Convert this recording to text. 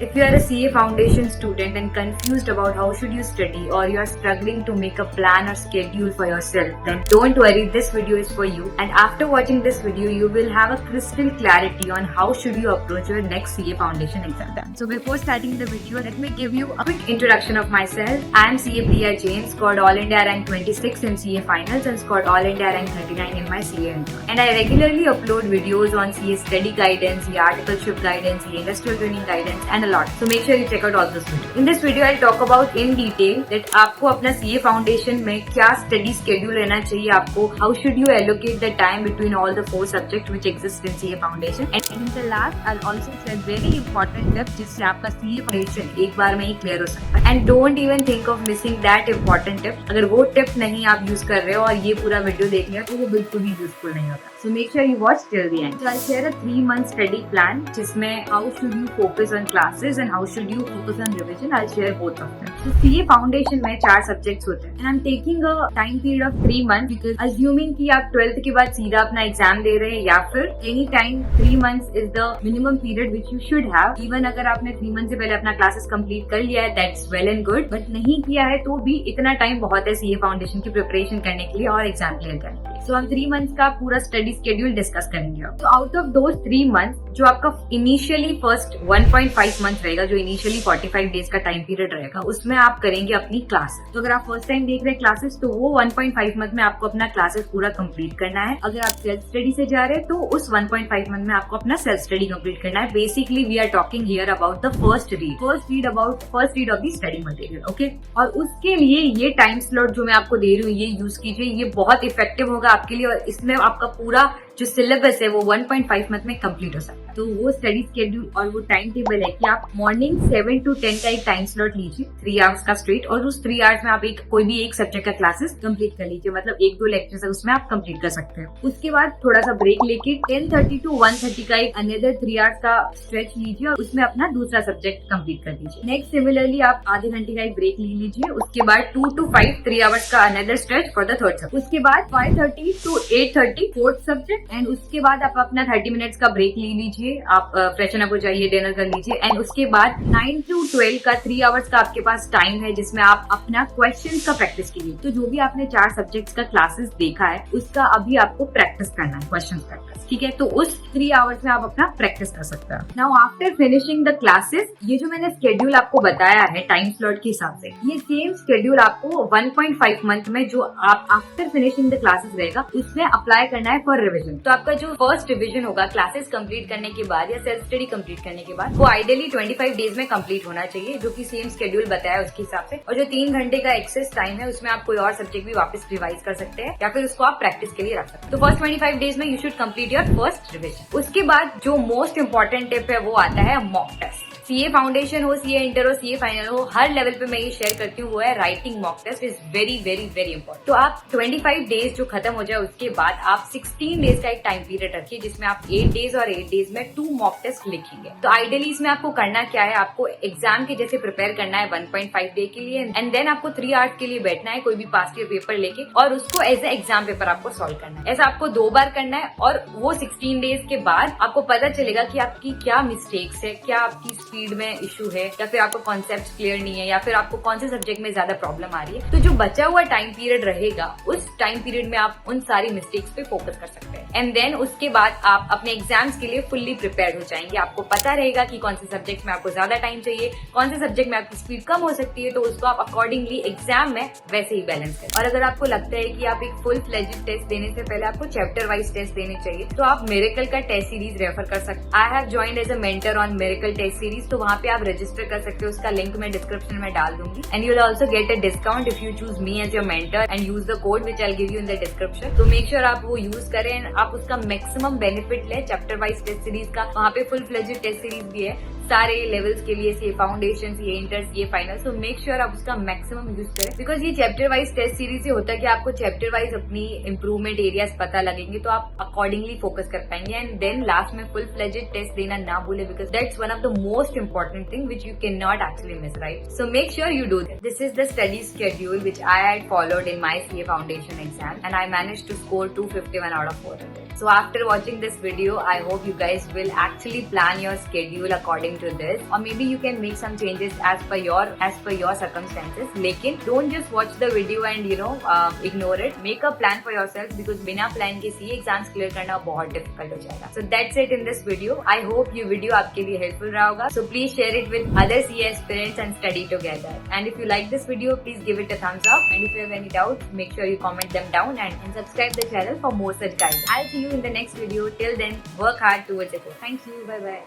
If you are a CA foundation student and confused about how should you study, or you are struggling to make a plan or schedule for yourself, then don't worry, this video is for you. And after watching this video, you will have a crystal clarity on how should you approach your next CA foundation exam. So before starting the video, let me give you a quick introduction of myself. I am CA Priya Jain, scored All India rank 26 in CA finals and scored All India rank 39 in my CA intern. And I regularly upload videos on CA study guidance, CA articleship guidance, CA industrial training guidance and a lot. So make sure you check out all those videos. In this video, I'll talk about in detail that आपको अपना CA foundation में क्या study schedule रहना चाहिए आपको, how should you allocate the time between all the 4 subjects which exist in CA foundation. And in the last, I'll also share very important tips जिससे आपका CA foundation एक बार में ही clear हो सकता है. And don't even think of missing that important tip. अगर वो tip नहीं आप use कर रहे हो और ये पूरा video देख लिया तो वो बिल्कुल भी useful नहीं होता. So make sure you watch till the end. So I'll share a 3-month study plan जिसमें how should you focus on classes and how should you focus on revision. I'll share both of them. So CA foundation में 4 subjects होते हैं and I'm taking a time period of 3 months because assuming कि आप 12th के बाद सीधा अपना exam दे रहे हैं या फिर any time 3 months is the minimum period which you should have. Even अगर आपने 3 months से पहले अपना classes complete कर लिया है that's well and good, but नहीं किया है तो भी इतना टाइम बहुत है CA foundation की प्रिपरेशन करने के लिए और एग्जाम क्लियर करने के लिए. So हम 3 months का पूरा स्टडी शेड्यूल डिस्कस करेंगे. तो आउट ऑफ दोज 3 months जो आपका इनिशियली फर्स्ट 1.5 मंथ रहेगा, जो इनिशियली 45 डेज का टाइम पीरियड रहेगा, उसमें आप करेंगे अपनी क्लासेस. तो अगर आप फर्स्ट टाइम देख रहे हैं क्लासेस तो वो 1.5 मंथ में आपको अपना क्लासेस पूरा कंप्लीट करना है. अगर आप सेल्फ स्टडी से जा रहे हैं तो उस 1.5 मंथ में आपको अपना सेल्फ स्टडी कंप्लीट करना है. Basically we are talking here about the first read of the study material. Okay, और उसके लिए ये टाइम स्लॉट जो मैं आपको दे रही हूँ ये यूज कीजिए. ये बहुत इफेक्टिव होगा आपके लिए और इसमें आपका पूरा जो सिलेबस है वो 1.5 मंथ में कंप्लीट हो सकता है. तो वो स्टडी शेड्यूल और वो टाइम टेबल है कि आप मॉर्निंग 7 to 10 का एक टाइम स्लॉट लीजिए 3 आवर्स का स्ट्रेट, और उस 3 आवर्स में आप कोई भी एक सब्जेक्ट का क्लासेस कंप्लीट कर लीजिए. मतलब 1-2 लेक्चर्स है उसमें आप कंप्लीट कर सकते हैं. उसके बाद थोड़ा सा ब्रेक लेके 10:30 to 1:30 का एक अनदर 3 आवर्स का स्ट्रेच लीजिए और उसमें अपना दूसरा सब्जेक्ट कंप्लीट कर लीजिए. नेक्स्ट सिमिलरली आप आधे घंटे का एक ब्रेक ले लीजिए. उसके बाद 2 to 5 3 आवर्स का another stretch for the third subject. उसके बाद 5:30 to 8:30 फोर्थ सब्जेक्ट, एंड उसके बाद आप अपना 30 मिनट्स का ब्रेक ले लीजिए. आप फ्रेशन अप हो जाइए, डिनर कर लीजिए, एंड उसके बाद 9 to 12 का 3 आवर्स का आपके पास टाइम है जिसमें आप अपना क्वेश्चंस का प्रैक्टिस कीजिए. तो जो भी आपने 4 सब्जेक्ट्स का क्लासेस देखा है उसका अभी आपको प्रैक्टिस करना है, क्वेश्चंस प्रैक्टिस. ठीक है, तो उस 3 आवर्स में आप अपना प्रैक्टिस कर सकते हैं. Now after finishing the classes, ये जो मैंने स्केड्यूल आपको बताया है टाइम स्लॉट के हिसाब से, ये सेम स्केड्यूल आपको 1.5 मंथ में जो आप आफ्टर फिनिशिंग द क्लासेस रहेगा उसमें अप्लाई करना है फॉर रिविजन. तो आपका जो फर्स्ट रिविजन होगा क्लासेस कंप्लीट करने के बाद या सेल्फ स्टडी कंप्लीट करने के बाद, वो आइडियली 25 डेज में कंप्लीट होना चाहिए, जो कि सेम स्केड्यूल बताया उसके हिसाब से. और जो 3 घंटे का एक्सेस टाइम है उसमें आप कोई और सब्जेक्ट भी वापस रिवाइज कर सकते हैं या फिर उसको आप प्रैक्टिस के लिए रख सकते हैं. तो फर्स्ट 25 डेज में you should complete your first revision. उसके बाद जो मोस्ट इंपॉर्टेंट टिप है वो आता है मॉक टेस्ट. सीए फाउंडेशन हो, सीए इंटर हो, सीए फाइनल हो, हर लेवल पे मैं ये शेयर करती हूँ, वो है writing mock test is very very very important. तो आप 25 डेज जो खत्म हो जाए उसके बाद आप 16 डेज का एक टाइम पीरियड रखिए जिसमें आप 8 डेज और 8 डेज में 2 मॉक टेस्ट लिखेंगे. तो आइडियली इसमें आपको करना क्या है, आपको एग्जाम के जैसे प्रिपेयर करना है 1.5 डे के लिए, एंड देन आपको 3 आवर्स के लिए बैठना है कोई भी पास्ट ईयर पेपर लेके और उसको एज ए एग्जाम पेपर आपको सॉल्व करना है. ऐसा आपको 2 बार करना है और वो 16 डेज के बाद आपको पता चलेगा कि आपकी क्या मिस्टेक्स है, क्या आपकी स्पीड में इशू है, या फिर आपको कॉन्सेप्ट क्लियर नहीं है, या फिर आपको कौन से सब्जेक्ट में ज्यादा प्रॉब्लम आ रही है. तो जो बचा हुआ टाइम पीरियड रहेगा उस टाइम पीरियड में आप उन सारी मिस्टेक्स पे फोकस कर सकते हैं. एंड देन उसके बाद आप अपने एग्जाम्स के लिए फुल्ली प्रिपेयर्ड हो जाएंगे. आपको पता रहेगा कि कौन से सब्जेक्ट में आपको ज्यादा टाइम चाहिए, कौन से सब्जेक्ट में आपकी स्पीड कम हो सकती है, तो उसको आप अकॉर्डिंगली एग्जाम में वैसे ही बैलेंस करें. और अगर आपको लगता है कि आप एक फुल फ्लेज्ड टेस्ट देने से पहले आपको चैप्टर वाइज टेस्ट देने चाहिए तो आप मिरेकल का टेस्ट सीरीज रेफर कर सकते. I have joined as a mentor on miracle test series, तो वहाँ पे आप रजिस्टर कर सकते हो. उसका लिंक मैं डिस्क्रिप्शन में डाल दूंगी. And you will also get a discount if you choose me as your mentor and use the code which I give you in the description. तो मेक श्योर आप वो यूज करें एंड आप उसका मैक्सिमम बेनिफिट लें. Chapter wise test series का वहाँ पे फुल फ्लेज्ड टेस्ट सीरीज भी है सारे लेवल्स के लिए, CA foundation, CA inter, CA final. So make sure आप उसका मैक्सिमम यूज करें बिकॉज ये चैप्टर वाइज टेस्ट सीरीज से होता है कि आपको चैप्टर वाइज अपनी इंप्रूवमेंट एरियाज पता लगेंगे तो आप अकॉर्डिंगली फोकस कर पाएंगे. एंड देन लास्ट में फुल फ्लेज्ड टेस्ट देना ना भूले because that's one of the most important thing which you can not actually miss, right? So make sure you do this. This is the study schedule which I had followed in my CA foundation exam and I managed to score 251 out of 400. So after watching this video, I hope you guys will actually plan your schedule according to this, or maybe you can make some changes as per your circumstances. लेकिन don't just watch the video and ignore it. Make a plan for yourself because बिना plan के CA exams clear करना बहुत difficult हो जाएगा. So that's it in this video. I hope ये video आपके लिए helpful रहा होगा. So please share it with other CA aspirants and study together. And if you like this video, please give it a thumbs up. And if you have any doubts, make sure you comment them down and subscribe the channel for more such guides. I'll see you in the next video. Till then, work hard towards it. Thank you. Bye bye.